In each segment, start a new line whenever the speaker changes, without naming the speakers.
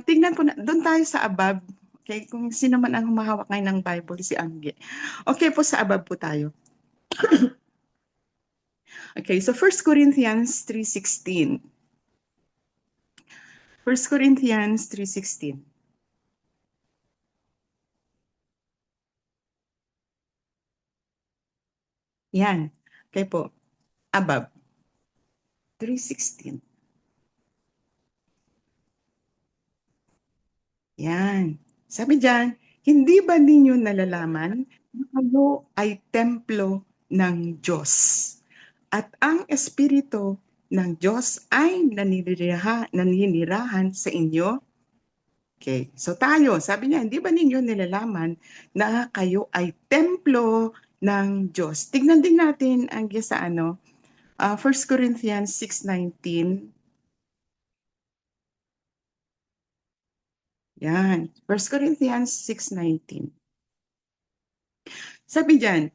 Tingnan po na do'n tayo sa above. Okay, kung sino man ang humahawak ngayon ng Bible, si Angge. Okay po, sa above po tayo. Okay, so 1 Corinthians 3:16. 1 Corinthians 3:16. Yan. Okay po, above. 3:16. Yan. Sabi diyan, hindi ba ninyo nalalaman na kayo ay templo ng Diyos at ang Espiritu ng Diyos ay naninirahan sa inyo? Okay, so tayo, sabi niya, hindi ba ninyo nilalaman na kayo ay templo ng Diyos? Tignan din natin ang sa 1 Corinthians 6:19. Yan, 1 Corinthians 6:19. Sabi diyan,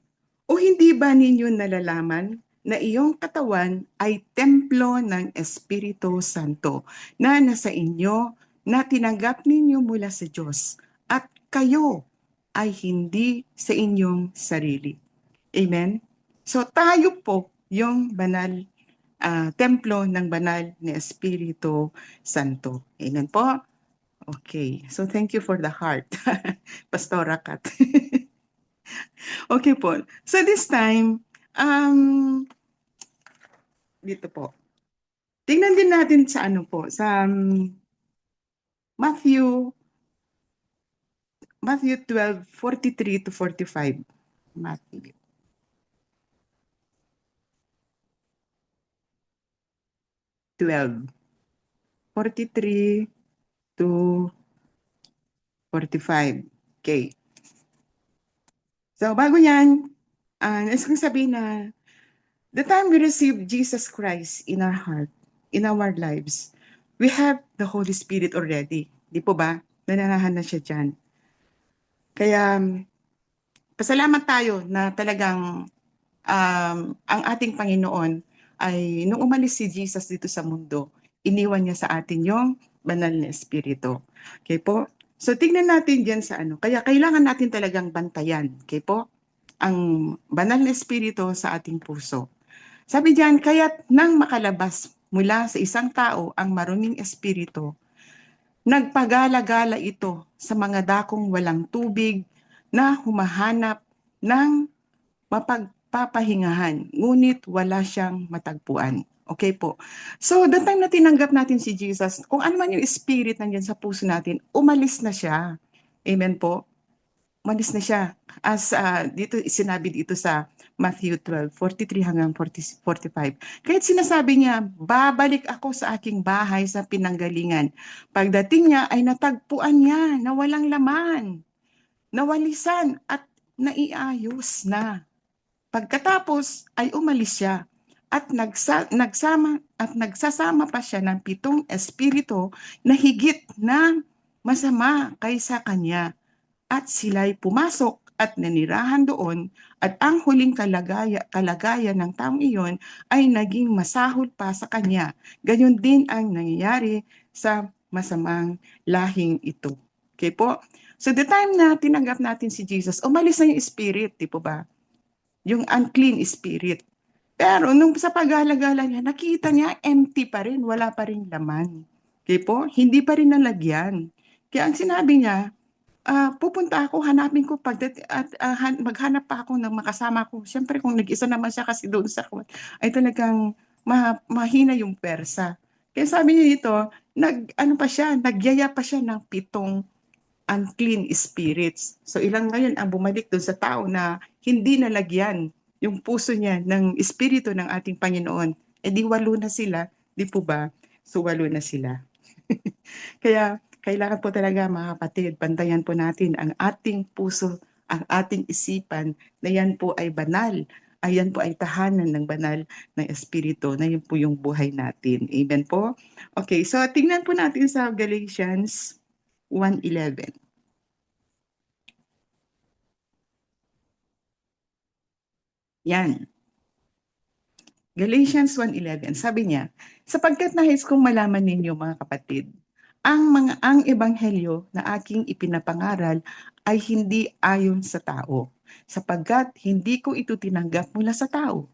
o hindi ba ninyo nalalaman na iyong katawan ay templo ng Espiritu Santo na nasa inyo na tinanggap ninyo mula sa Diyos at kayo ay hindi sa inyong sarili. Amen? So tayo po yung banal, templo ng banal na Espiritu Santo. Amen po? Okay. So thank you for the heart, Pastora Kat. Okay po. So this time, dito po. Tingnan din natin sa ano po, sa Matthew 12:43 to 45. Matthew 12:43 to 45. Okay. So bago yan, nais kong sabihin na the time we receive Jesus Christ in our heart, in our lives, we have the Holy Spirit already. Di po ba? Nananahan na siya dyan. Kaya pasalamat tayo na talagang ang ating Panginoon ay nung umalis si Jesus dito sa mundo, iniwan niya sa atin yung banal na Espiritu. Okay po? So tingnan natin diyan sa ano. Kaya kailangan natin talagang bantayan. Okay po? Ang banal na Espiritu sa ating puso. Sabi diyan, kaya't nang makalabas mula sa isang tao ang maruming espiritu, nagpagala-gala ito sa mga dakong walang tubig na humahanap ng mapagpapahingahan, ngunit wala siyang matagpuan. Okay po. So, the time na tinanggap natin si Jesus, kung ano man yung spirit nandiyan sa puso natin, umalis na siya. Amen po. Umalis na siya. As dito sinabi dito sa Matthew 12:43 hanggang 45. Kahit sinasabi niya, babalik ako sa aking bahay sa pinanggalingan. Pagdating niya ay natagpuan niya na walang laman, nawalisan at naiayos na. Pagkatapos ay umalis siya at nagsasama pa siya ng 7 espiritu na higit na masama kaysa kanya at sila'y pumasok at nanirahan doon at ang huling kalagayan ng taong iyon ay naging masahol pa sa kanya. Gayon din ang nangyayari sa masamang lahing ito. Okay po? So the time na tinanggap natin si Jesus, umalis na yung spirit, di po ba? Yung unclean spirit. Pero nung sa paggalagala niya, nakita niya empty pa rin, wala pa rin laman. Okay po? Hindi pa rin nalagyan. Kaya ang sinabi niya, pupunta ako, hanapin ko maghanap pa ako ng makasama ko. Siyempre kung nag-isa naman siya kasi doon sa ay talagang mahina yung persa. Kaya sabi niya dito, nagyaya pa siya ng 7 unclean spirits. So ilang ngayon ang bumalik doon sa tao na hindi nalagyan yung puso niya ng espiritu ng ating Panginoon. E di 8 na sila, di po ba? So 8 na sila. Kaya kailangan po talaga mga kapatid, bantayan po natin ang ating puso, ang ating isipan na yan po ay banal. Ayan po ay tahanan ng banal ng Espiritu na yun po yung buhay natin. Amen po? Okay, so tingnan po natin sa Galatians 1:11. Yan. Galatians 1:11, sabi niya, sapagkat nais kong malaman ninyo mga kapatid, ang ebanghelyo na aking ipinapangaral ay hindi ayon sa tao, sapagkat hindi ko ito tinanggap mula sa tao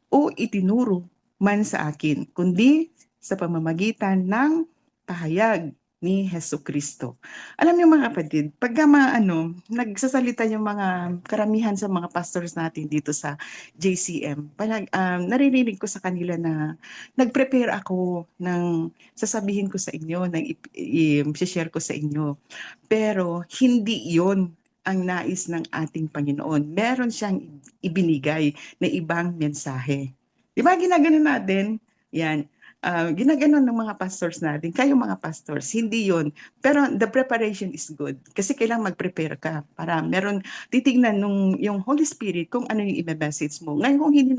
o itinuro man sa akin, kundi sa pamamagitan ng pahayag ni Hesu Kristo. Alam niyo mga kapatid, pagka nagsasalita yung mga karamihan sa mga pastors natin dito sa JCM, naririnig ko sa kanila na nag-prepare ako ng sasabihin ko sa inyo, ng i-share ko sa inyo. Pero hindi yon ang nais ng ating Panginoon. Meron siyang ibinigay na ibang mensahe. Di ba ginaganon natin? Yan. Ginaganon ng mga pastors natin. Kayo mga pastors, hindi yon. Pero the preparation is good. Kasi kailangan mag-prepare ka para meron titignan yung Holy Spirit kung ano yung i-message mo. Ngayon kung hindi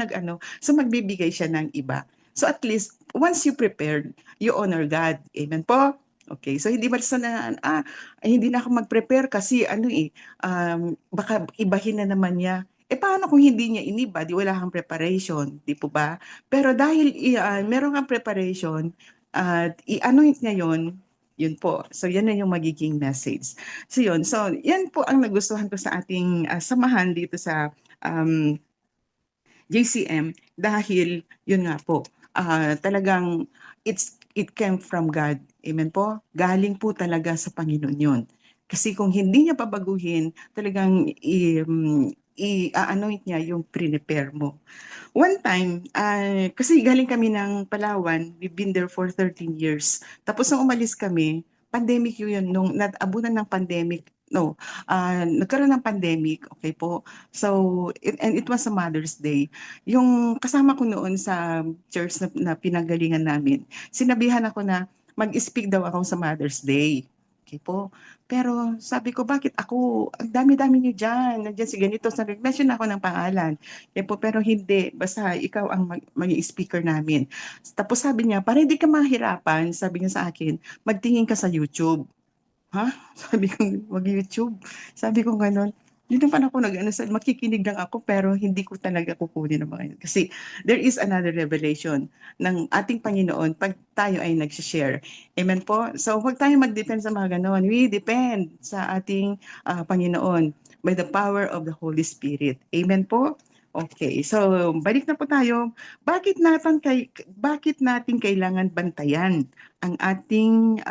so magbibigay siya ng iba. So at least, once you prepared, you honor God. Amen po? Okay, so hindi basta na, hindi na ako mag-prepare kasi baka ibahin na naman niya. Paano kung hindi niya iniba, di wala kang preparation, di po ba? Pero dahil meron kang preparation, at i-anoint niya yun po. So yan na yung magiging message. So yun, so yan po ang nagustuhan ko sa ating samahan dito sa um, JCM dahil yun nga po, talagang it came from God. Amen po? Galing po talaga sa Panginoon yun. Kasi kung hindi niya babaguhin, talagang i-anoint niya yung prepare mo. One time, kasi galing kami ng Palawan, we've been there for 13 years. Tapos nung umalis kami, pandemic yun, nung natabunan ng pandemic, no, nagkaroon ng pandemic, okay po. So, and it was a Mother's Day. Yung kasama ko noon sa church na pinanggalingan namin, sinabihan ako na mag-speak daw ako sa Mother's Day. Okay po. Pero sabi ko, bakit ako? Ang dami-dami niyo dyan. Nandiyan si ganito. Sa mention ako ng pangalan. Eh po, pero hindi. Basta ikaw ang maging speaker namin. Tapos sabi niya, para hindi ka mahirapan, sabi niya sa akin, magtingin ka sa YouTube. Ha? Sabi ko, mag-YouTube? Sabi ko gano'n. Yun naman ako makikinig lang ako pero hindi ko talaga kukunin ang mga yun. Kasi there is another revelation ng ating Panginoon pag tayo ay nag-share. Amen po? So huwag tayo mag-depend sa mga gano'n. We depend sa ating Panginoon by the power of the Holy Spirit. Amen po? Okay, so balik na po tayo. Bakit natin kailangan bantayan ang ating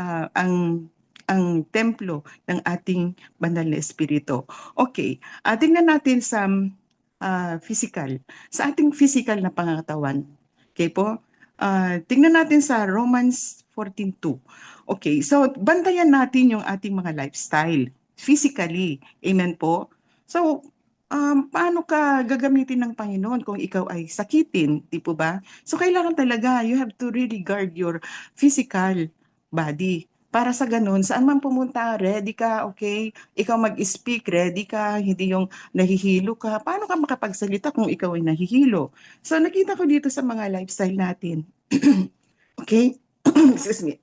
ang templo ng ating banal na espiritu? Okay, tingnan natin sa physical. Sa ating physical na pangangatawan. Okay po? Tingnan natin sa Romans 14:2. Okay, so bantayan natin yung ating mga lifestyle physically. Amen po? So, paano ka gagamitin ng Panginoon kung ikaw ay sakitin, di po ba? So, kailangan talaga, you have to really guard your physical body. Para sa ganun, saan man pumunta, ready ka, okay? Ikaw mag-speak, ready ka, hindi yung nahihilo ka. Paano ka makapagsalita kung ikaw ay nahihilo? So, nakita ko dito sa mga lifestyle natin. Okay? Excuse me.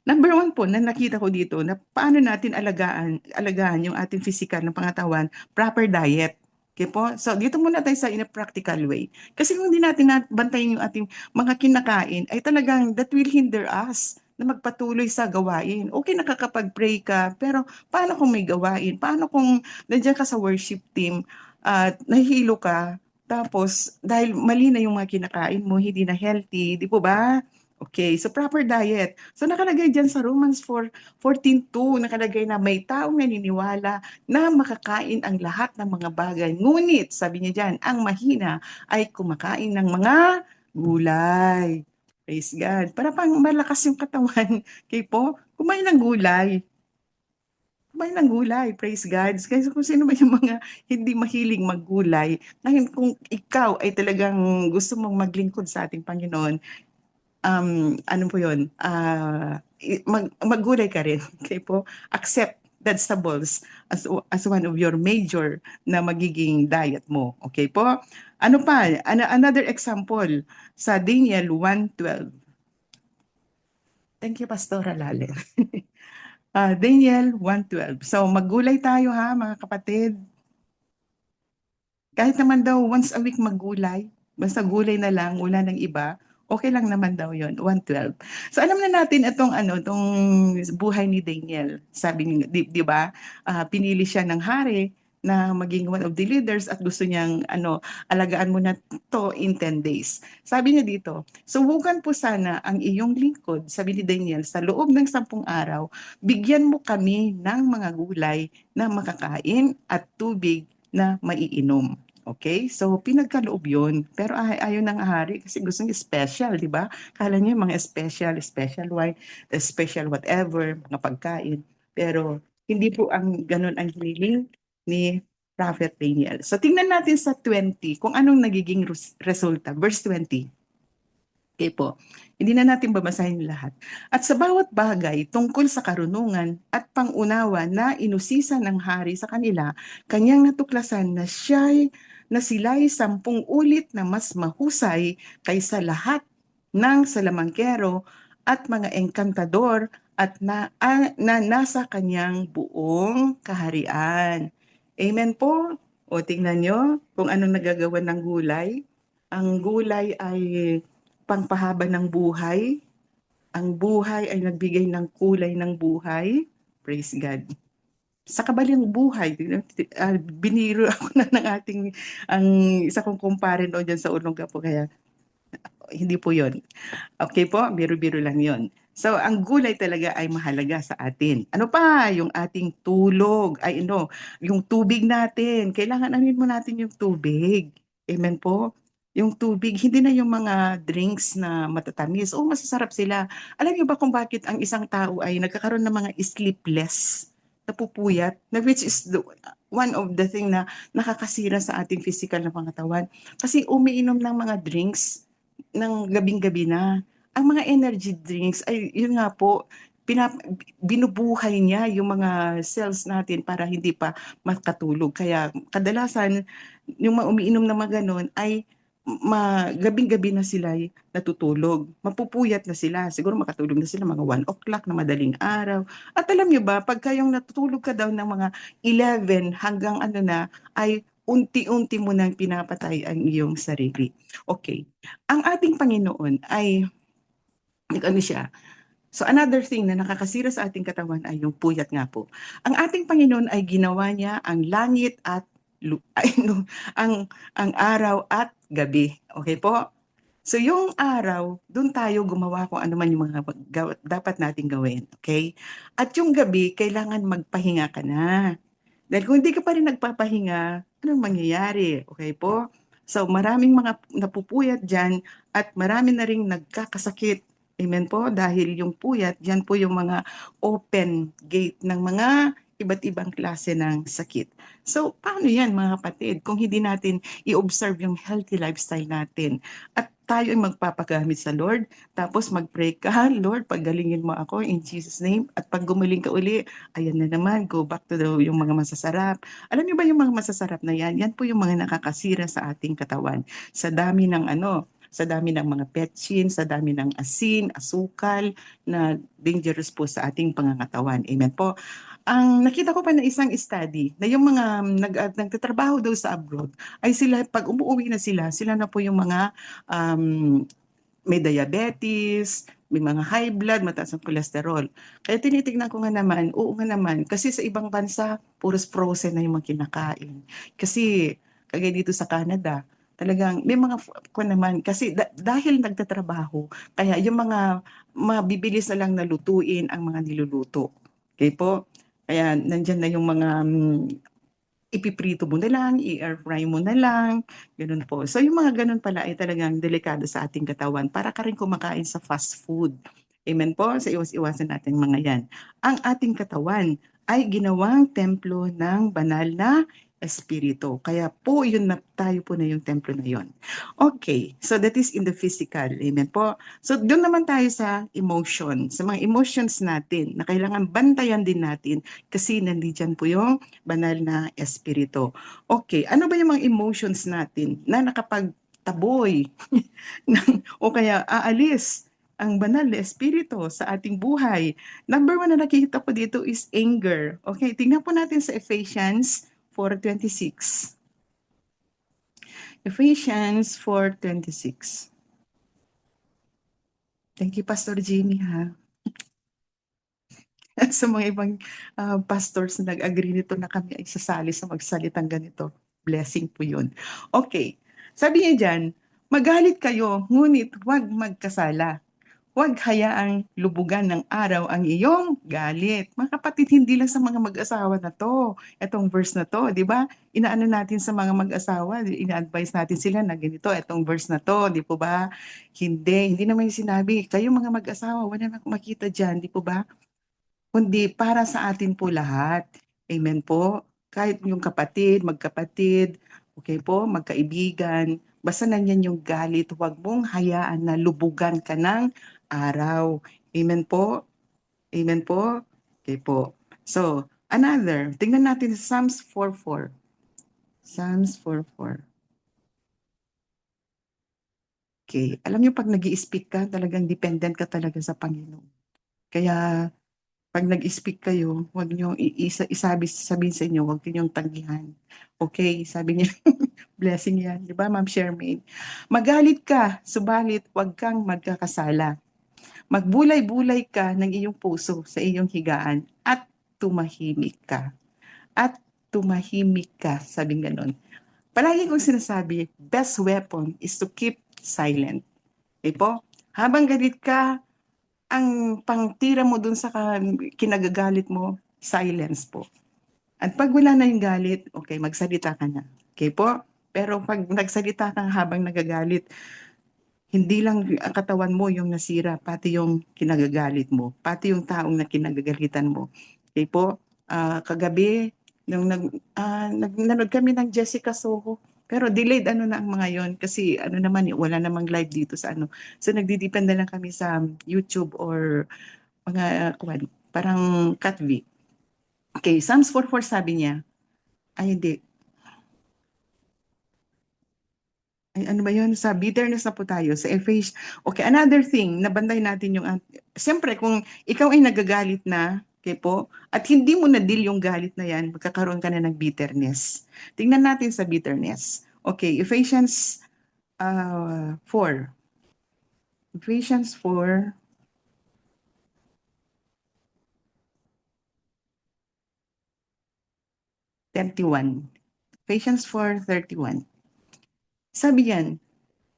Number one po na nakita ko dito na paano natin alagaan yung ating physical ng pangatawan, proper diet. Okay po? So, dito muna tayo sa in a practical way. Kasi kung hindi natin bantayan yung ating mga kinakain, ay talagang that will hinder us na magpatuloy sa gawain. Okay, nakakapag-pray ka, pero paano kung may gawain? Paano kung nandiyan ka sa worship team at nahihilo ka, tapos dahil mali na yung mga kinakain mo, hindi na healthy, di po ba? Okay, so proper diet. So nakalagay dyan sa Romans 4:14-2, nakalagay na may taong naniniwala na makakain ang lahat ng mga bagay. Ngunit, sabi niya dyan, ang mahina ay kumakain ng mga gulay. Praise God. Para pang malakas yung katawan. Okay po? Kumain ng gulay. Kumain ng gulay. Praise God. Kasi kung sino ba yung mga hindi mahilig maggulay, dahil kung ikaw ay talagang gusto mong maglingkod sa ating Panginoon, ano po yun, maggulay ka rin. Okay po? Accept vegetables as one of your major na magiging diet mo. Okay po? Ano pa? Another example sa Daniel 1:12. Thank you, Pastora Lale. Daniel 1:12. So maggulay tayo ha, mga kapatid. Kahit naman daw once a week maggulay, basta gulay na lang, wala ng iba, Okay lang naman daw yon 112. So alam na natin itong itong buhay ni Daniel. Sabi niya, di ba? Pinili siya ng hari na maging one of the leaders at gusto niyang alagaan mo na to in 10 days. Sabi niya dito, subukan po sana ang iyong lingkod, sabi ni Daniel, sa loob ng 10 araw, bigyan mo kami ng mga gulay na makakain at tubig na maiinom. Okay? So, pinagkaloob yun. Pero ayaw ng hari kasi gusto niya special, di ba? Kala niya mga special wine, special whatever, mga pagkain. Pero, hindi po ganun ang hiniling ni Prophet Daniel. So, tingnan natin sa 20 kung anong nagiging resulta. Verse 20. Okay po. Hindi na natin babasahin lahat. At sa bawat bagay tungkol sa karunungan at pangunawa na inusisa ng hari sa kanila, kanyang natuklasan na sila'y 10 ulit na mas mahusay kaysa lahat ng salamangkero at mga engkantador at na nasa kanyang buong kaharian. Amen po. O tingnan nyo kung anong nagagawa ng gulay. Ang gulay ay pangpahaba ng buhay. Ang buhay ay nagbigay ng kulay ng buhay. Praise God. Sa kabalang buhay, biniro ako na ng ang isa kong kumpare doon dyan sa Olonga po, kaya hindi po yon. Okay po, biro-biro lang yon. So, ang gulay talaga ay mahalaga sa atin. Ano pa? Yung ating tulog, yung tubig natin. Kailangan mo natin yung tubig. Amen po? Yung tubig, hindi na yung mga drinks na matatamis. O, masasarap sila. Alam niyo ba kung bakit ang isang tao ay nagkakaroon ng mga sleepless, napupuyat, na which is one of the thing na nakakasira sa ating physical na pangatawan. Kasi umiinom ng mga drinks ng gabing-gabi na. Ang mga energy drinks ay yun nga po, binubuhay niya yung mga cells natin para hindi pa makatulog. Kaya kadalasan yung mga umiinom ng mga ganun ay gabing-gabi na sila natutulog. Mapupuyat na sila. Siguro makatulog na sila mga 1 o'clock na madaling araw. At alam niyo ba, pagka yung natutulog ka daw ng mga 11 hanggang ay unti-unti mo nang pinapatay ang iyong sarili. Okay. Ang ating Panginoon ay siya. So another thing na nakakasira sa ating katawan ay yung puyat nga po. Ang ating Panginoon ay ginawa niya ang langit at ang araw at gabi. Okay po? So yung araw, doon tayo gumawa kung ano man yung mga dapat nating gawin. Okay? At yung gabi, kailangan magpahinga ka na. Dahil kung hindi ka pa rin nagpapahinga, anong mangyayari? Okay po? So maraming mga napupuyat dyan at marami na rin nagkakasakit. Amen po? Dahil yung puyat, dyan po yung mga open gate ng mga iba't ibang klase ng sakit. So, paano yan mga kapatid kung hindi natin i-observe yung healthy lifestyle natin? At tayo ay magpapagamit sa Lord, tapos mag-pray ka, Lord, paggalingin mo ako in Jesus' name. At pag gumaling ka uli, ayan na naman, go back to yung mga masasarap. Alam niyo ba yung mga masasarap na yan? Yan po yung mga nakakasira sa ating katawan. Sa dami ng sa dami ng mga petchin, sa dami ng asin, asukal, na dangerous po sa ating pangangatawan. Amen po. Ang nakita ko pa na isang study na yung mga nagtatrabaho daw sa abroad ay sila, pag umuwi na sila na po yung mga may diabetes, may mga high blood, mataas ang cholesterol. Kaya tinitignan ko nga naman, oo nga naman, kasi sa ibang bansa, puros frozen na yung mga kinakain. Kasi, kagaya dito sa Canada, talagang may mga naman, kasi dahil nagtatrabaho, kaya yung mga mabibilis na lang na lutuin ang mga niluluto. Okay po? Kaya nandyan na yung mga ipiprito mo na lang, i-air fry mo na lang, ganun po. So yung mga ganun pala ay talagang delikado sa ating katawan para ka rin kumakain sa fast food. Amen po? Sa iwas-iwasan natin mga yan. Ang ating katawan ay ginawang templo ng banal na espiritu. Kaya po yun na tayo po na yung templo na yun. Okay, so that is in the physical. Amen po? So doon naman tayo sa emotion, sa mga emotions natin na kailangan bantayan din natin kasi nandiyan po yung banal na espiritu. Okay, ano ba yung mga emotions natin na nakapagtaboy o kaya aalis ang banal na espiritu sa ating buhay? Number 1 na nakikita po dito is anger. Okay, tingnan po natin sa Ephesians 4:26. Ephesians 4:26. Thank you, Pastor Jimmy, ha. Sa mga ibang pastors na nag-agree nito na kami ay sasali sa magsalitang ganito. Blessing po yun. Okay. Sabi niya dyan, magalit kayo, ngunit huwag magkasala. Huwag hayaang lubugan ng araw ang iyong galit. Mga kapatid, hindi lang sa mga mag-asawa na to. Itong verse na to, di ba? Inaano natin sa mga mag-asawa, ina-advise natin sila na ganito, itong verse na to, di po ba? Hindi naman yung sinabi, kayo mga mag-asawa, wala na makita dyan, di po ba? Kundi para sa atin po lahat. Amen po. Kahit yung kapatid, magkapatid, okay po, magkaibigan, basta nanyan yung galit, huwag mong hayaan na lubugan ka ng araw. Amen po? Amen po? Okay po. So, another, tingnan natin sa Psalms 4:4. Psalms 4:4. Okay. Alam niyo, pag nag speak ka, talagang dependent ka talaga sa Panginoon. Kaya, pag nag-speak kayo, huwag niyo sabihin sa inyo, huwag niyo tanggihan. Okay, sabi niya, blessing yan. Di ba, Ma'am Shermaine? Magalit ka, subalit huwag kang magkakasala. Magbulay-bulay ka ng iyong puso sa iyong higaan at tumahimik ka. At tumahimik ka, sabing ganon. Palagi kong sinasabi, best weapon is to keep silent. Okay po? Habang galit ka, ang pangtira mo dun sa kinagagalit mo, silence po. At pag wala na yung galit, okay, magsalita ka na. Okay po? Pero pag nagsalita ka habang nagagalit, hindi lang ang katawan mo yung nasira, pati yung kinagagalit mo, pati yung taong na kinagagalitan mo. Okay po? Kagabi, nung nanood kami ng Jessica Soho, pero delayed ano na ang mga yon kasi ano naman, wala namang live dito sa ano. So nagdidepende lang kami sa YouTube or mga parang Katvi. Okay, Psalms 4:4 sabi niya, ay hindi, ay, ano ba yun? Sa bitterness na po tayo, sa Ephesians. Okay, another thing, nabanday natin yung, siyempre kung ikaw ay nagagalit na, okay po, at hindi mo na-deal yung galit na yan, magkakaroon ka na ng bitterness. Tingnan natin sa bitterness. Okay, Ephesians 4. Ephesians 4:31. Ephesians 4:31. Sabi yan,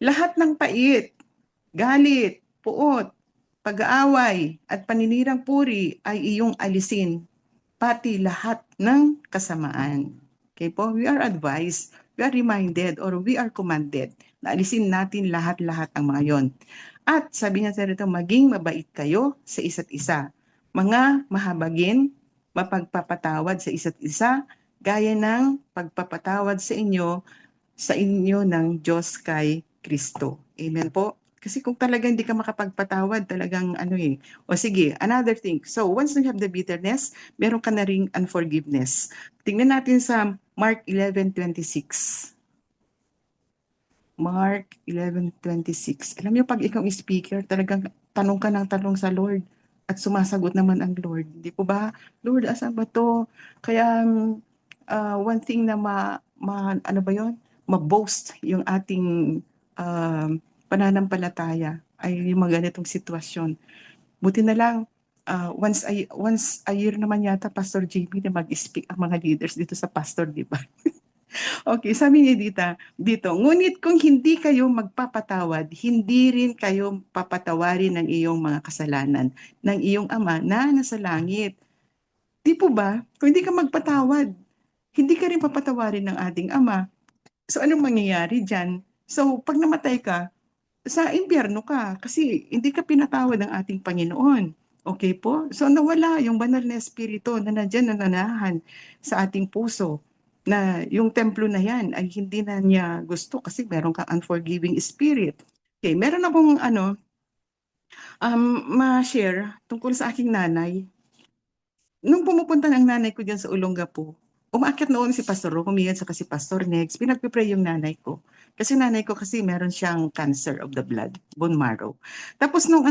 lahat ng pait, galit, puot, pag-aaway, at paninirang puri ay iyong alisin, pati lahat ng kasamaan. Okay po? We are advised, we are reminded, or we are commanded na alisin natin lahat-lahat ang mga yon. At sabi niya sa rito, maging mabait kayo sa isa't isa. Mga mahabagin, mapagpapatawad sa isa't isa, gaya ng pagpapatawad sa inyo ng Diyos kay Kristo. Amen po. Kasi kung talagang hindi ka makapagpatawad, talagang ano eh. O sige, another thing. So once you have the bitterness, meron ka na ring unforgiveness. Tingnan natin sa Mark 11:26. Mark 11:26. Alam niyo, pag ikaw is speaker, talagang tanong ka ng tanong sa Lord at sumasagot naman ang Lord. Hindi po ba? Lord, asan ba to? Kaya one thing na ano ba yon? Ma-boast yung ating um, pananampalataya ay yung mga ganitong sitwasyon. Buti na lang, once a year naman yata, Pastor JB, na mag-speak ang mga leaders dito sa pastor, di ba? Okay, sabi niya dito, ngunit kung hindi kayo magpapatawad, hindi rin kayo papatawarin ng iyong mga kasalanan ng iyong Ama na nasa langit. Di po ba? Kung hindi ka magpatawad, hindi ka rin papatawarin ng ating Ama. So anong mangyayari dyan? So pag namatay ka, sa impyerno ka kasi hindi ka pinatawad ng ating Panginoon. Okay po? So nawala yung banal na espiritu na nandiyan nananahan sa ating puso na yung templo na yan ay hindi na niya gusto kasi meron kang unforgiving spirit. Okay, meron akong ma-share tungkol sa aking nanay. Nung pumupunta ng nanay ko diyan sa Olongapo, umaakyat noon si Pastor Ro, humiyan sa kasi Pastor Next, pinagpipray yung nanay ko. Kasi nanay ko kasi meron siyang cancer of the blood, bone marrow. Tapos nung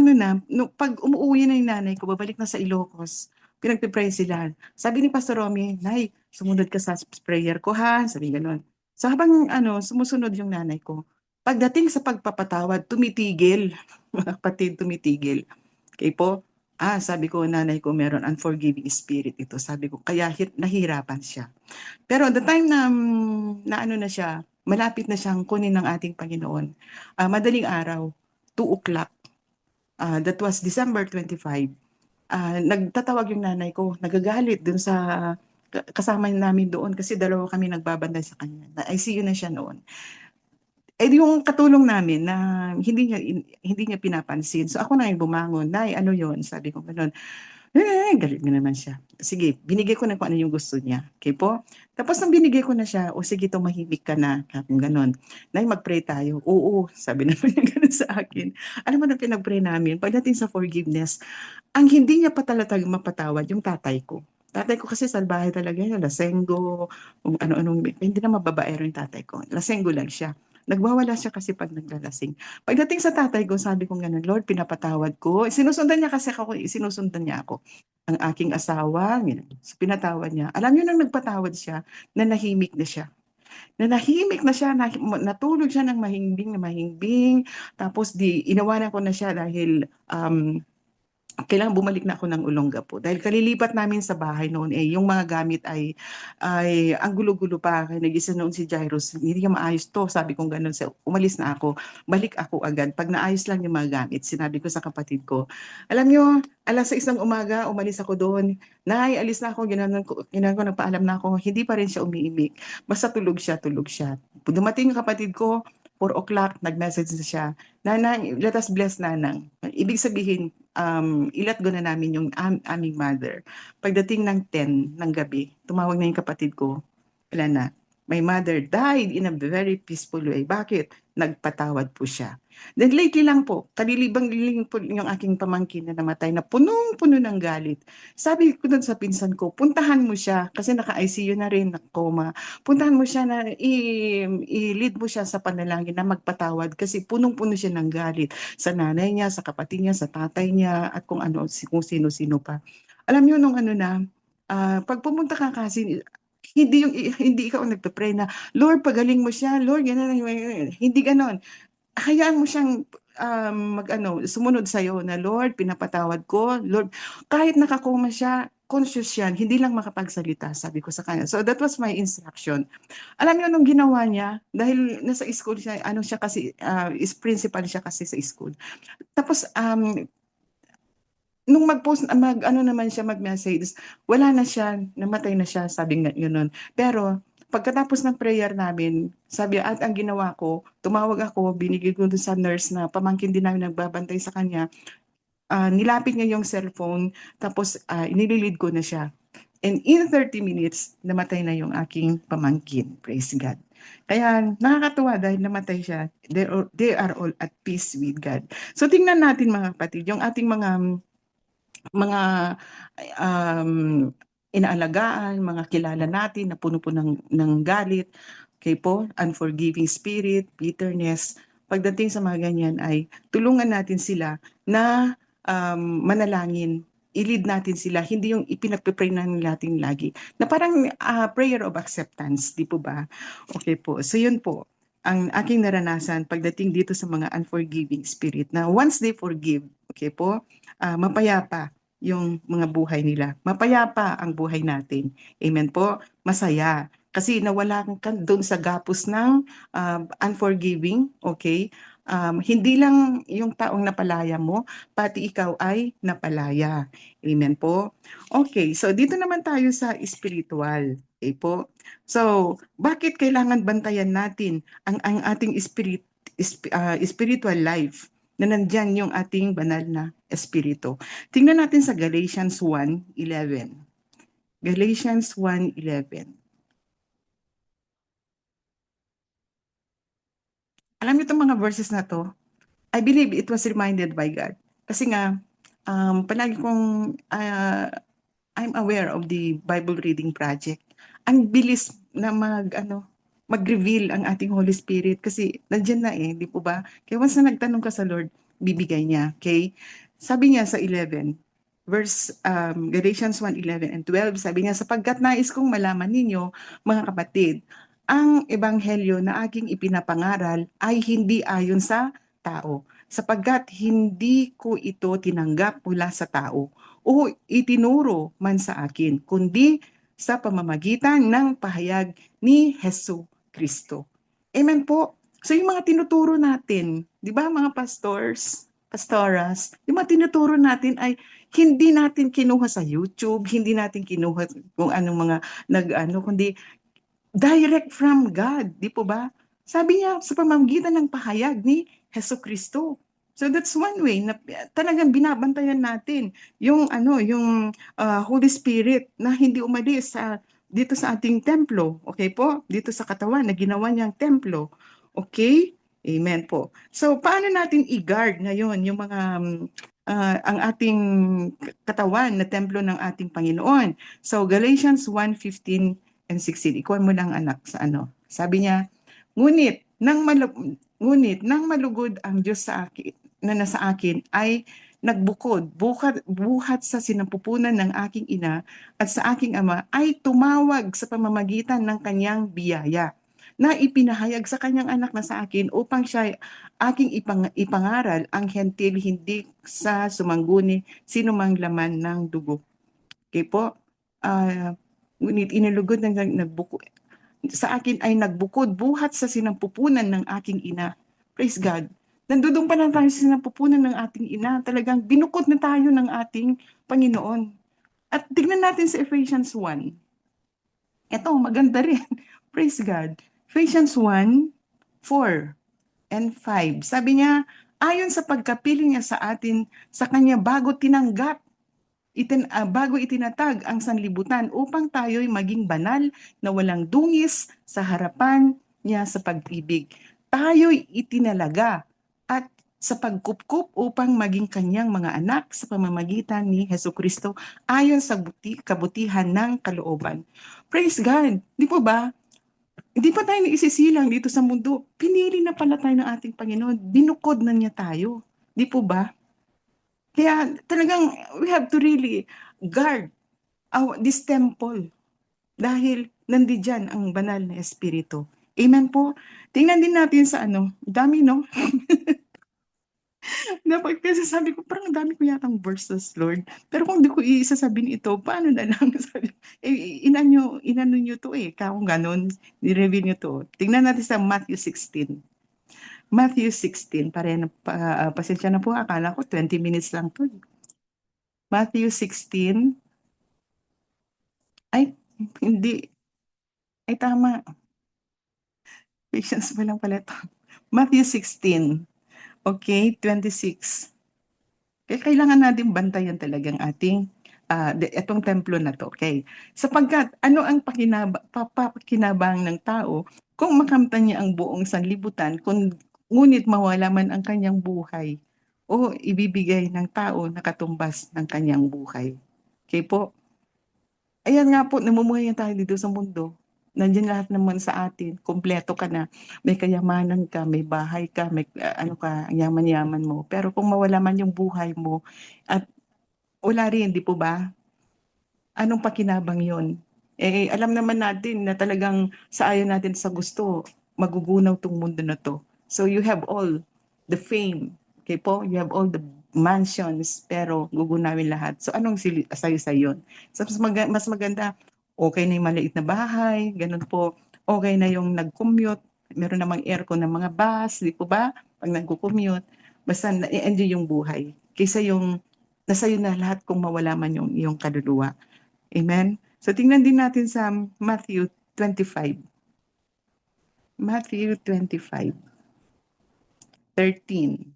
nung pag umuwi na yung nanay ko, babalik na sa Ilocos, pinagpipray sila. Sabi ni Pastor Romy, Nay, sumunod ka sa prayer ko ha, sabi gano'n. So habang sumusunod yung nanay ko, pagdating sa pagpapatawad, tumitigil. mga kapatid, tumitigil. Okay po? Sabi ko, nanay ko meron unforgiving spirit ito. Sabi ko, kaya nahirapan siya. Pero the time na, na ano na siya, malapit na siyang kunin ng ating Panginoon, madaling araw, 2 o'clock, that was December 25, nagtatawag yung nanay ko, nagagalit dun sa kasama namin doon kasi dalawa kami nagbabantay sa kanya. Na ICU na siya noon. Yung katulong namin na hindi niya pinapansin. So ako na yung bumangon, "Nay, ano yon?" Sabi ko gano'n. Galit na naman siya. Sige, binigay ko na kung ano yung gusto niya. Okay po? Tapos nang binigay ko na siya, "O sige, tumahimik ka na." Sabi ko gano'n. "Nay, mag-pray tayo." "Oo." Sabi naman niya gano'n sa akin. Alam mo na pinag-pray namin, pagdating sa forgiveness, ang hindi niya pa talaga mapatawad yung tatay ko. Tatay ko kasi salbahe talaga yun, lasenggo, kung ano-anong, hindi na mababaero yung tatay ko. Lasenggo lang siya. Nagwawala siya kasi pag naglalasing. Pagdating sa tatay ko, sabi ko gano'n, "Lord, pinapatawad ko." Sinusundan niya kasi ako, sinusundan niya ako. Ang aking asawa, ganyan. So, pinatawad niya. Alam niyo nang nagpatawad siya, nanahimik na siya. Nanahimik na siya, natulog siya ng mahimbing na mahimbing. Tapos inawanan ko na siya dahil kailangan bumalik na ako ng Olongapo dahil kalilipat namin sa bahay noon yung mga gamit ay ang gulo-gulo pa. Kaya nag-isa noon si Jairus, hindi niya maayos to, sabi kong ganun. So, umalis na ako, balik ako agad pag naayos lang yung mga gamit. Sinabi ko sa kapatid ko, alam niyo, 6:00 ng umaga umalis ako doon. "Nay, alis na ako." Ginanon ko, nagpaalam na ako, hindi pa rin siya umiimik, basta tulog siya. Dumating yung kapatid ko, 4 o'clock, nag-message na siya, "Nanay, let us bless nanang." Ibig sabihin, ilat go na namin yung aming mother. Pagdating ng 10 ng gabi, tumawag na yung kapatid ko, wala na. My mother died in a very peaceful way. Bakit? Nagpatawad po siya. Then lately lang po, kalilibang-liling po yung aking pamangkin na namatay na punong-puno ng galit. Sabi ko dun sa pinsan ko, puntahan mo siya kasi naka-ICU na rin, na-coma. Puntahan mo siya na i-lead mo siya sa panalangin na magpatawad kasi punong-puno siya ng galit sa nanay niya, sa kapatid niya, sa tatay niya, at kung ano, kung sino-sino pa. Alam niyo nung ano na, pag pumunta ka kasi, hindi ikaw ang nagpe-pray na, "Lord, pagaling mo siya, Lord, ganun, hindi gano'n. Hayaan mo siyang mag-ano, sumunod sa'yo na, "Lord, pinapatawad ko, Lord." Kahit nakakoma siya, conscious yan, hindi lang makapagsalita, sabi ko sa kanya. So that was my instruction. Alam niyo nung ginawa niya, dahil nasa school siya, ano siya kasi, is principal siya kasi sa school. Tapos, nung mag-post, mag-ano naman siya, mag-message, wala na siya, namatay na siya, sabi nga gano'n. Pero pagkatapos ng prayer namin, sabi, at ang ginawa ko, tumawag ako, binigay ko dun sa nurse na pamangkin din namin nagbabantay sa kanya, nilapit niya yung cellphone, tapos inililid ko na siya. And in 30 minutes, namatay na yung aking pamangkin. Praise God. Kaya nakakatuwa dahil namatay siya. They are all at peace with God. So tingnan natin mga kapatid, yung ating mga um, inaalagaan, mga kilala natin na puno po ng galit, okay po, unforgiving spirit, bitterness. Pagdating sa mga ganyan ay tulungan natin sila na manalangin, i-lead natin sila, hindi yung ipinagpe-pray natin lagi, na parang prayer of acceptance, di po ba? Okay po, so yun po, ang aking naranasan pagdating dito sa mga unforgiving spirit na once they forgive, okay po, mapayapa yung mga buhay nila. Mapayapa ang buhay natin. Amen po? Masaya. Kasi nawala ka doon sa gapos ng unforgiving, okay? Hindi lang yung taong napalaya mo, pati ikaw ay napalaya. Amen po? Okay, so dito naman tayo sa spiritual. Okay po? So, bakit kailangan bantayan natin ang ating spiritual life na nandyan yung ating banal na espiritu? Tingnan natin sa Galatians 1:11. Galatians 1:11. Alam niyo itong mga verses na to, I believe it was reminded by God. Kasi nga, palagi kong, I'm aware of the Bible Reading Project. Ang bilis na mag-reveal ang ating Holy Spirit kasi nandiyan na di po ba? Kaya once na nagtanong ka sa Lord, bibigay niya, okay? Sabi niya sa 11, Galatians 1:11 and 12, sabi niya, sapagkat nais kong malaman ninyo, mga kapatid, ang ebanghelyo na aking ipinapangaral ay hindi ayon sa tao. sapagkat hindi ko ito tinanggap mula sa tao o itinuro man sa akin, kundi sa pamamagitan ng pahayag ni Hesu Kristo. Amen po. So yung mga tinuturo natin, di ba mga pastors, pastoras, yung mga tinuturo natin ay hindi natin kinuha sa YouTube, hindi natin kinuha kung anong mga nag-ano, kundi direct from God, di po ba? Sabi niya sa pamamagitan ng pahayag ni Hesu Kristo. So that's one way na talagang binabantayan natin yung Holy Spirit na hindi umalis sa dito sa ating templo. Okay po? Dito sa katawan na ginawa niyang templo. Okay? Amen po. So paano natin i-guard ngayon yung mga ang ating katawan na templo ng ating Panginoon? So Galatians 1:15 and 16. Ikuha mo lang anak sa ano. Sabi niya, ngunit nang malugod ang Diyos sa akin na nasa akin ay nagbukod buhat sa sinapupunan ng aking ina at sa aking ama ay tumawag sa pamamagitan ng kanyang biyaya na ipinahayag sa kanyang anak na sa akin upang siya aking ipangaral ang hentil hindi sa sumangguni sinumang laman ng dugo. Okay po? Ngunit inilugod ng nagbuko sa akin ay nagbukod buhat sa sinampupunan ng aking ina. Praise God. Nandudong pa na tayo sa sinampupunan ng ating ina. Talagang binukod na tayo ng ating Panginoon. At tignan natin sa Ephesians 1. Ito, maganda rin. Praise God. Ephesians 1, 4 and 5. Sabi niya, ayon sa pagkapili niya sa atin, sa kanya bago itinatag ang sanlibutan upang tayo'y maging banal na walang dungis sa harapan niya sa pag-ibig. Tayo'y itinalaga at sa pagkupkup upang maging kanyang mga anak sa pamamagitan ni Hesu Kristo ayon sa kabutihan ng kalooban. Praise God! Di po ba? Hindi pa tayo naisisilang dito sa mundo. Pinili na pala tayo ng ating Panginoon. Binukod na niya tayo. Di po ba? Kaya talagang we have to really guard this temple dahil nandiyan ang banal na espiritu. Amen po. Tingnan din natin sa dami no? Dapat kasi sabi ko, parang dami ko yatang verses, Lord. Pero kung di ko isasabihin ito, paano na lang? Sabi, inano nyo to kung ganon, ni-review nyo to. Tingnan natin sa Matthew 16. Matthew 16, pasensya na po, akala ko 20 minutes lang to. Matthew 16, ay, hindi, ay tama. Patience pa lang pala ito. Matthew 16, okay, 26. Kaya kailangan natin bantayan talagang ating itong templo na to. Okay? Sapagkat ano ang papakinabang ng tao kung makamtan niya ang buong sanlibutan ngunit mawala man ang kanyang buhay o ibibigay ng tao na katumbas ng kanyang buhay. Okay po? Ayan nga po, namumuhay tayo dito sa mundo. Nandiyan lahat naman sa atin. Kompleto ka na. May kayamanan ka, may bahay ka, may yaman-yaman mo. Pero kung mawala man yung buhay mo, at wala rin, di po ba? Anong pakinabang yon? Alam naman natin na talagang sa ayaw natin sa gusto, magugunaw tong mundo na to. So you have all the fame, okay po? You have all the mansions, pero gugunawin lahat. So anong sayo sa yon? So mas maganda, okay na yung maliit na bahay, ganun po. Okay na yung nag-commute, meron namang aircon ng mga bus, di po ba? Pag nag-commute, basta na-enjoy yung buhay. Kaysa yung nasa na lahat kung mawala man yung kaluluwa. Amen? So tingnan din natin sa Matthew 25. Matthew 25, 13.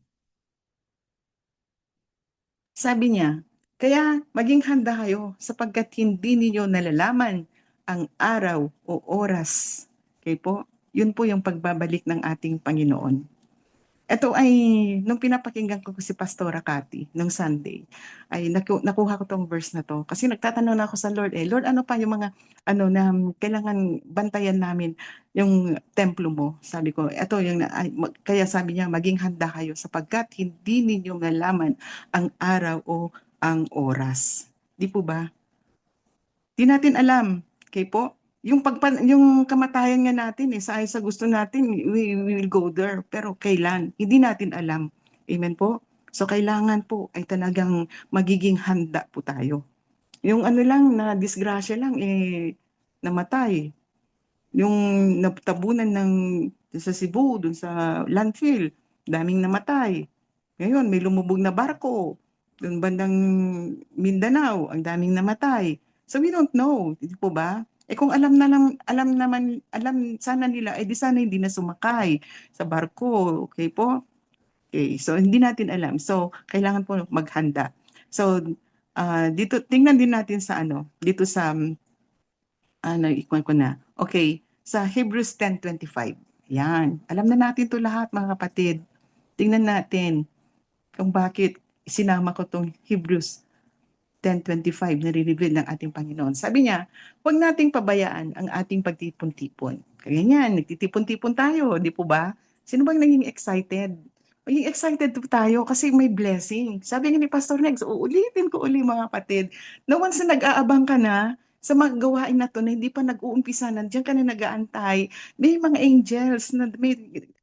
Sabi niya, kaya maging handa kayo sapagkat hindi ninyo nalalaman ang araw o oras. Okay po? Yun po yung pagbabalik ng ating Panginoon. Ito ay, nung pinapakinggan ko si Pastora Cathy, nung Sunday, ay nakuha ko tong verse na to. Kasi nagtatanong na ako sa Lord, Lord, ano pa yung mga, na kailangan bantayan namin yung templo mo? Sabi ko, ito yung, kaya sabi niya, maging handa kayo sapagkat hindi ninyo nalaman ang araw o ang oras. Di po ba? Di natin alam. Okay po? Yung kamatayan nga natin sa gusto natin, we will go there. Pero kailan? Hindi natin alam. Amen po? So kailangan po ay talagang magiging handa po tayo. Yung ano lang na disgrasya lang namatay. Yung natabunan sa Cebu, dun sa landfill, daming namatay. Ngayon, may lumubog na barko. Dun bandang Mindanao, ang daming namatay. So we don't know, di po ba? Kung alam sana nila, di sana hindi na sumakay sa barko. Okay po? Okay, so hindi natin alam. So, kailangan po maghanda. So, dito, tingnan din natin sa dito sa naikuan ko na. Okay, sa Hebrews 10:25. Yan. Alam na natin 'to lahat, mga kapatid. Tingnan natin kung bakit sinama ko 'tong Hebrews 10:25 na reveal ng ating Panginoon. Sabi niya, huwag nating pabayaan ang ating pagtipon-tipon. Kaya yan, nagtitipon-tipon tayo, di po ba? Sino bang naging excited? Maging excited po tayo kasi may blessing. Sabi nga ni Pastor Nex, uulitin ko uli mga kapatid, na once na nag-aabang ka na sa mga gawain na to na hindi pa nag-uumpisa, nandiyan ka na nag-aantay, may mga angels,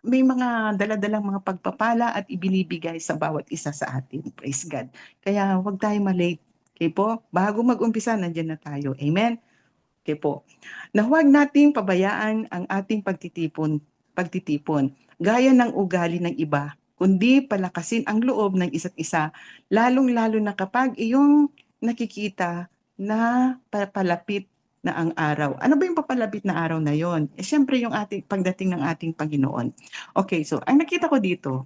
may mga daladalang mga pagpapala at ibinibigay sa bawat isa sa atin. Praise God. Kaya huwag tayo malate. Okay po? Bago mag-umpisa, nandiyan na tayo. Amen? Okay po. Na huwag nating pabayaan ang ating pagtitipon, gaya ng ugali ng iba, kundi palakasin ang loob ng isa't isa, lalong-lalo na kapag iyong nakikita na papalapit na ang araw. Ano ba yung papalapit na araw na yon? Siyempre yung ating pagdating ng ating Panginoon. Okay, so ang nakita ko dito,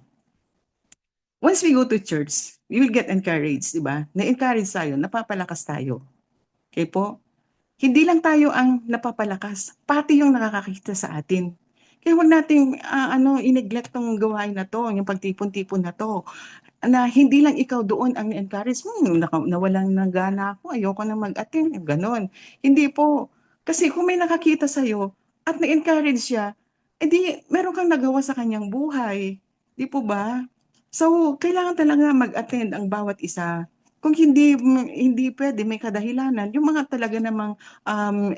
once we go to church, we will get encouraged, di ba? Na-encourage tayo, napapalakas tayo. Okay po? Hindi lang tayo ang napapalakas, pati yung nakakakita sa atin. Kaya huwag nating i-neglect tong gawain na to, yung pagtipon-tipon na to, na hindi lang ikaw doon ang encourage mo, nawalan ng gana ako, ayoko na mag-attend, ganon. Hindi po. Kasi kung may nakakita sa'yo at na-encourage siya, edi meron kang nagawa sa kanyang buhay. Di po ba? So, kailangan talaga mag-attend ang bawat isa. Kung hindi pwede, may kadahilanan, yung mga talaga namang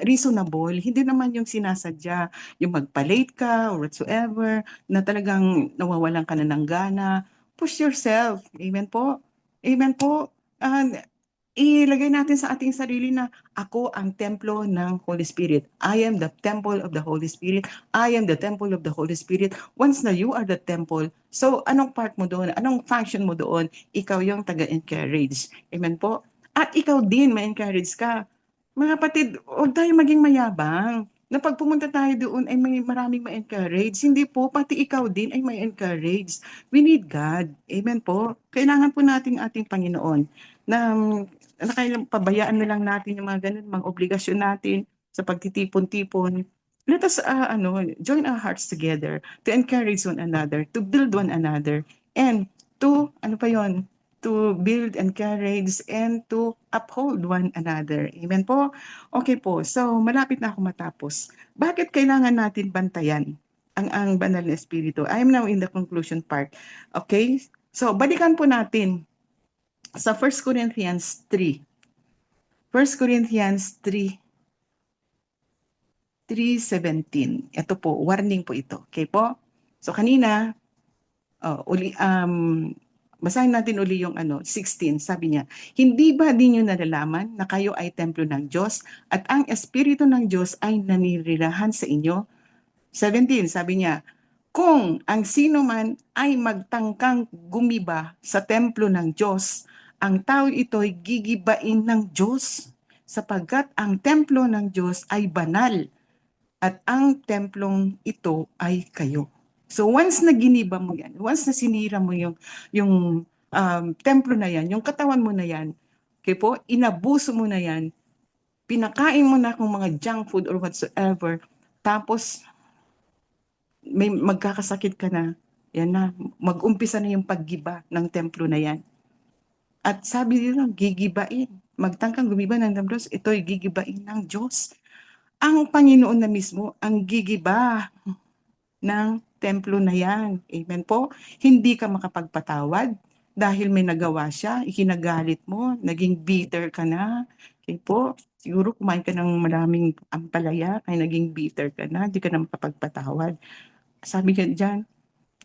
reasonable, hindi naman yung sinasadya, yung magpa-late ka or whatsoever, na talagang nawawalan ka na ng gana, push yourself. Amen po? Amen po? Ilagay natin sa ating sarili na ako ang templo ng Holy Spirit. I am the temple of the Holy Spirit. I am the temple of the Holy Spirit. Once na you are the temple, so anong part mo doon? Anong function mo doon? Ikaw yung taga-encourage. Amen po? At ikaw din, ma-encourage ka. Mga kapatid, huwag tayo maging mayabang. Na pag pumunta tayo doon ay may maraming ma-encourage. Hindi po, pati ikaw din ay may encourage. We need God. Amen po? Kailangan po nating ating Panginoon na pabayaan na lang natin yung mga ganun, mga obligasyon natin sa pagtitipon-tipon. Let us join our hearts together to encourage one another, to build one another, and to, ano pa yon, to build, encourage, and to uphold one another. Amen po? Okay po, so malapit na ako matapos. Bakit kailangan natin bantayan ang banal na espiritu? I am now in the conclusion part. Okay? So, balikan po natin sa 1 Corinthians 3. 1 Corinthians 3, 3:17. Ito po, warning po ito. Okay po? So kanina, basahin natin uli yung 16. Sabi niya, hindi ba di nyo nalalaman na kayo ay templo ng Diyos at ang Espiritu ng Diyos ay nanirirahan sa inyo? 17, sabi niya, kung ang sino man ay magtangkang gumiba sa templo ng Diyos, ang tao ito'y gigibain ng Diyos sapagkat ang templo ng Diyos ay banal at ang templong ito ay kayo. So once na giniba mo yan, once na sinira mo yung templo na yan, yung katawan mo na yan, okay po, inabuso mo na yan, pinakain mo na kung mga junk food or whatsoever, tapos may magkakasakit ka na, yan na, mag-umpisa na yung paggiba ng templo na yan. At sabi nila, gigibain. Magtangkang gumiba ng templo, ito'y gigibain ng Diyos. Ang Panginoon na mismo, ang gigiba ng templo na yan. Amen po? Hindi ka makapagpatawad dahil may nagawa siya, ikinagalit mo, naging bitter ka na. Okay po? Siguro kumain ka ng maraming ampalaya, kaya naging bitter ka na, hindi ka na makapagpatawad. Sabi ka dyan,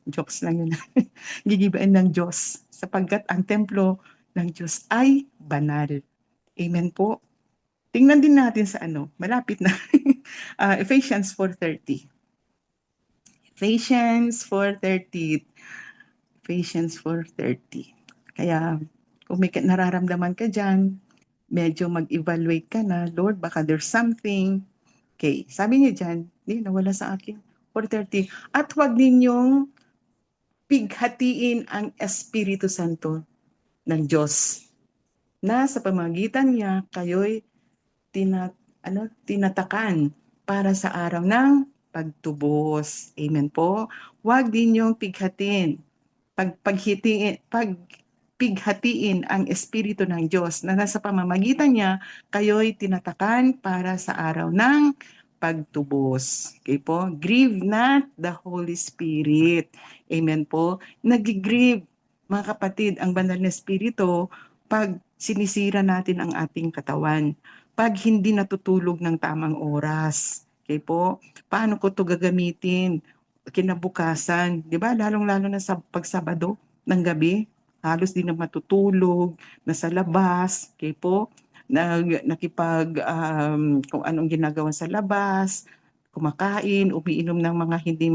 Jokes lang yun. Gigibain ng Diyos sapagkat ang templo ng Diyos ay banal. Amen po. Tingnan din natin sa malapit na. Ephesians 4:30. Ephesians 4:30. Ephesians 4:30. Kaya kung may nararamdaman ka dyan, medyo mag-evaluate ka na, Lord, baka there's something. Okay, sabi niya dyan, nawala sa akin. 4:30. At huwag ninyong pighatiin ang Espiritu Santo ng Diyos na sa pamagitan niya kayo'y tinatakan para sa araw ng pagtubos. Amen po. Huwag din yung pighatiin ang Espiritu ng Diyos na nasa pamamagitan niya, kayo'y tinatakan para sa araw ng pagtubos. Okay po? Grieve not the Holy Spirit. Amen po. Nag-grieve, mga kapatid, ang banal na Espiritu pag sinisira natin ang ating katawan, pag hindi natutulog ng tamang oras. Okay po? Paano ko to gagamitin? Kinabukasan, 'di ba? Lalong-lalo na sa pagsabado ng gabi, halos di na matutulog, nasa labas, okay po? Kung anong ginagawa sa labas, kumakain, umiinom ng mga hindi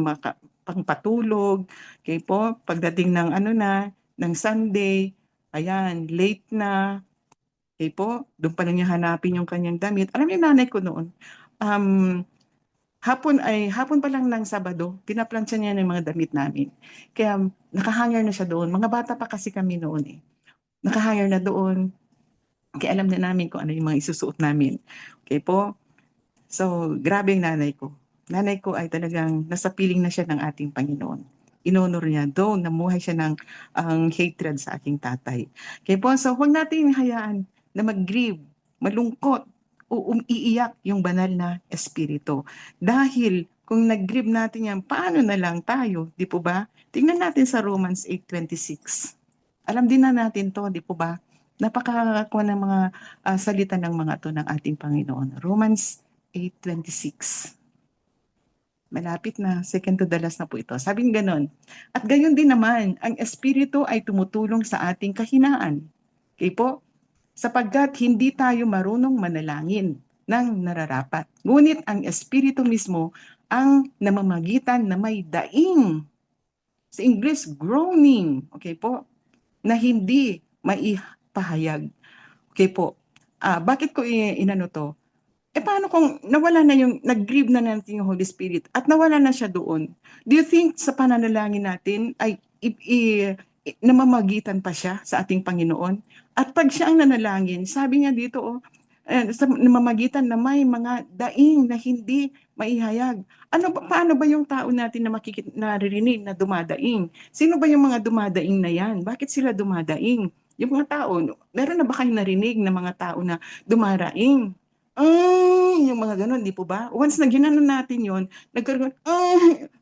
pangpatulog, okay po? Pagdating ng ng Sunday, ayan, late na, okay po? Doon pa lang niya hanapin yung kanyang damit. Alam niyo, nanay ko noon, um, hapon pa lang ng Sabado, pinaplansya niya ng mga damit namin. Kaya nakahanger na siya doon. Mga bata pa kasi kami noon eh. Nakahanger na doon. Kaya alam na namin kung ano yung mga isusuot namin. Okay po? So, grabe yung nanay ko. Nanay ko ay talagang nasa piling na siya ng ating Panginoon. Inonor niya, though namuhay siya ng hatred sa aking tatay. Okay po? So, huwag natin hayaan na mag-grieve, malungkot, o umiiyak yung banal na espiritu. Dahil kung nag-grieve natin yan, paano na lang tayo? Di po ba? Tingnan natin sa Romans 8:26. Alam din na natin to, di po ba? Napakakuha ng mga salita ng mga to ng ating Panginoon. Romans 8:26. Malapit na, second to the last na po ito. Sabing ganon. At gayon din naman, ang Espiritu ay tumutulong sa ating kahinaan. Okay po? Sapagkat hindi tayo marunong manalangin ng nararapat. Ngunit ang Espiritu mismo ang namamagitan na may daing. Sa English, groaning. Okay po? Na hindi maipahayag. Okay po. Bakit ko inano to? Paano kung nawala na nag-grieve na natin yung Holy Spirit at nawala na siya doon? Do you think sa pananalangin natin ay namamagitan pa siya sa ating Panginoon? At pag siya ang nanalangin, sabi niya dito, sa namamagitan na may mga daing na hindi maihayag. Paano ba yung tao natin na naririnig na dumadaing? Sino ba yung mga dumadaing na yan? Bakit sila dumadaing? Yung mga tao, meron na ba kayong narinig na mga tao na dumaraing? Yung mga ganun, di po ba? Once na ginanon natin yon, nagkaroon,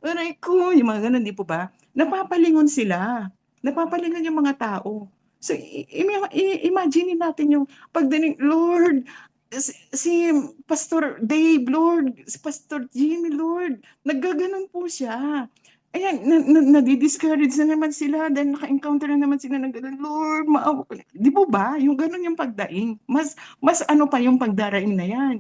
aray ko, yung mga ganun, di po ba? Napapalingon sila. Napapalingon yung mga tao. So, imagine natin yung pagdating, Lord, si Pastor Dave, Lord, si Pastor Jimmy, Lord, naggaganon po siya. Ayan, nadi-discourage na naman sila dahil naka-encounter na naman sila ng gano'n, Lord, maawa ka. Di po ba? Yung gano'n yung pagdaing. Mas ano pa yung pagdaraing na yan.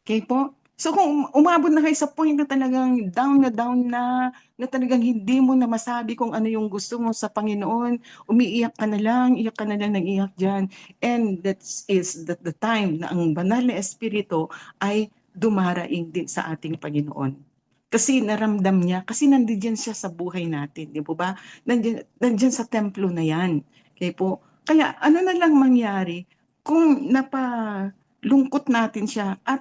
Okay po? So kung umabot na kayo sa point na talagang down na talagang hindi mo na masabi kung ano yung gusto mo sa Panginoon, umiiyak ka na lang, iyak ka na lang ng iyak dyan. And that is the time na ang banal na espiritu ay dumaraing din sa ating Panginoon. Kasi naramdam niya, kasi nandiyan siya sa buhay natin, di po ba? Nandiyan sa templo na yan. Okay po? Kaya ano na lang mangyari kung napalungkot natin siya at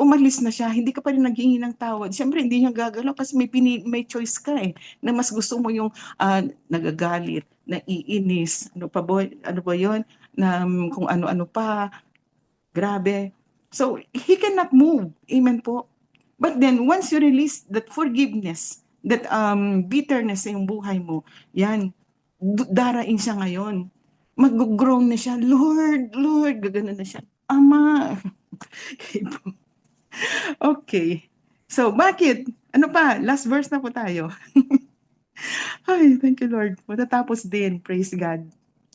umalis na siya, hindi ka pa rin naghingi ng tawad. Siyempre, hindi niya gagalaw kasi may choice ka na mas gusto mo yung nagagalit, naiinis, ano ba yun, na kung ano-ano pa, grabe. So, he cannot move. Amen po. But then, once you release that forgiveness, that bitterness sa yung buhay mo, yan, daraing siya ngayon. Mag-groan na siya, Lord, Lord, gagano na siya. Ama. Okay. So, bakit? Ano pa? Last verse na po tayo. Ay, thank you Lord. Matatapos din, praise God.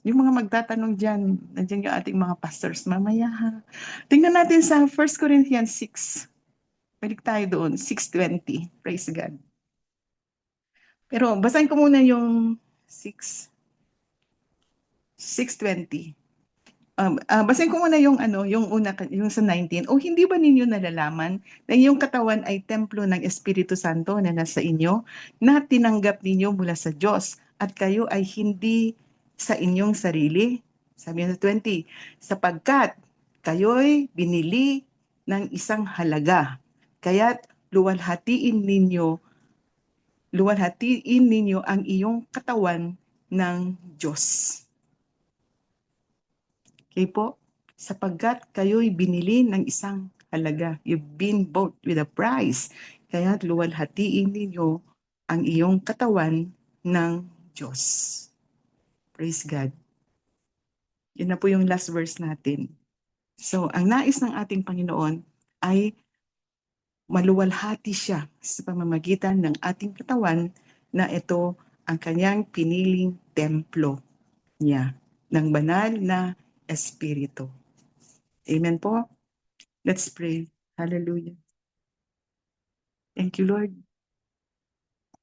Yung mga magtatanong dyan, nandiyan yung ating mga pastors mamaya ha. Tingnan natin sa 1 Corinthians 6. Balik tayo doon, 6:20. Praise God. Pero basahin ko muna yung 6:20. Basahin ko muna yung yung una, yung sa 19. O hindi ba ninyo nalalaman na yung katawan ay templo ng Espiritu Santo na nasa inyo, na tinanggap ninyo mula sa Diyos, at kayo ay hindi sa inyong sarili? Sabi niya sa 20, sapagkat kayo'y binili ng isang halaga, kaya't luwalhatiin ninyo ang iyong katawan ng Diyos. Okay po? Sapagkat kayo'y binili ng isang halaga. You've been bought with a price. Kaya luwalhatiin ninyo ang iyong katawan ng Diyos. Praise God. Yun na po yung last verse natin. So, ang nais ng ating Panginoon ay maluwalhati siya sa pamamagitan ng ating katawan, na ito ang kanyang piniling templo niya ng banal na Espiritu. Amen po. Let's pray. Hallelujah. Thank you, Lord.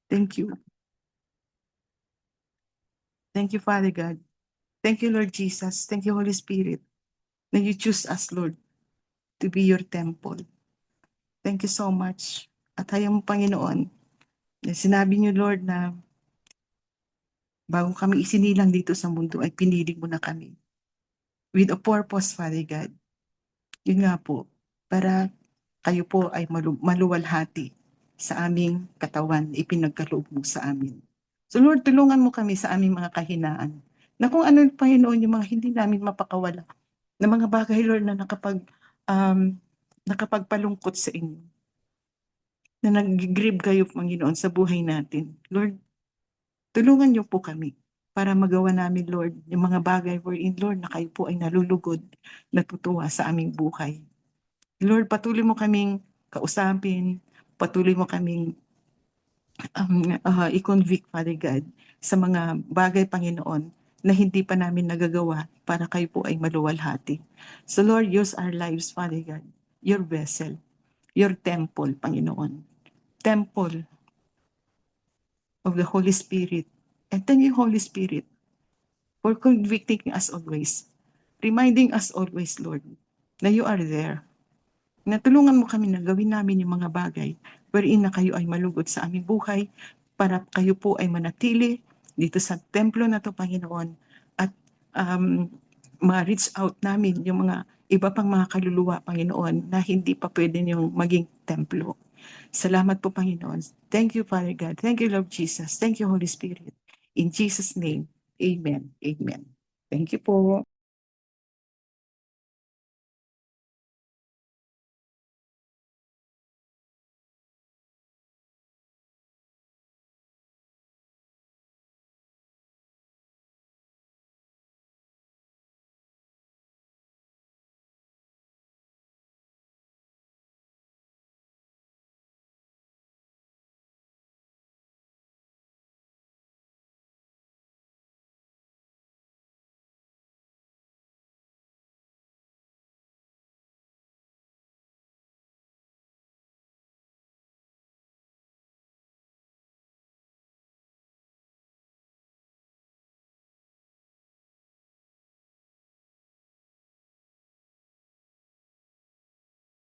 Thank you. Thank you, Father God. Thank you, Lord Jesus. Thank you, Holy Spirit, na you choose us, Lord, to be your temple. Thank you so much. At hayang mo, Panginoon, na sinabi niyo, Lord, na bago kami isinilang dito sa mundo, ay pinili mo na kami. With a purpose, Father God. Yun nga po, para kayo po ay maluwalhati sa aming katawan, ipinagkaloob mo sa amin. So Lord, tulungan mo kami sa aming mga kahinaan, na kung ano, Panginoon, yung mga hindi namin mapakawala, na mga bagay, Lord, na nakapagpalungkot sa inyo, na nag-grieve kayo, Panginoon, sa buhay natin. Lord, tulungan niyo po kami para magawa namin, Lord, yung mga bagay wherein, Lord, na kayo po ay nalulugod, natutuwa sa aming buhay. Lord, patuloy mo kaming kausapin, patuloy mo kaming i-convict, Father God, sa mga bagay, Panginoon, na hindi pa namin nagagawa para kayo po ay maluwalhati. So Lord, use our lives, Father God, your vessel, your temple, Panginoon. Temple of the Holy Spirit. And thank you, Holy Spirit, for convicting us always, reminding us always, Lord, na you are there. Natulungan mo kami na gawin namin yung mga bagay wherein na kayo ay malugod sa aming buhay, para kayo po ay manatili dito sa templo na to, Panginoon, at ma-reach out namin yung mga iba pang mga kaluluwa, Panginoon, na hindi pa pwede yung maging templo. Salamat po, Panginoon. Thank you, Father God. Thank you, Lord Jesus. Thank you, Holy Spirit. In Jesus' name, amen. Amen. Thank you po.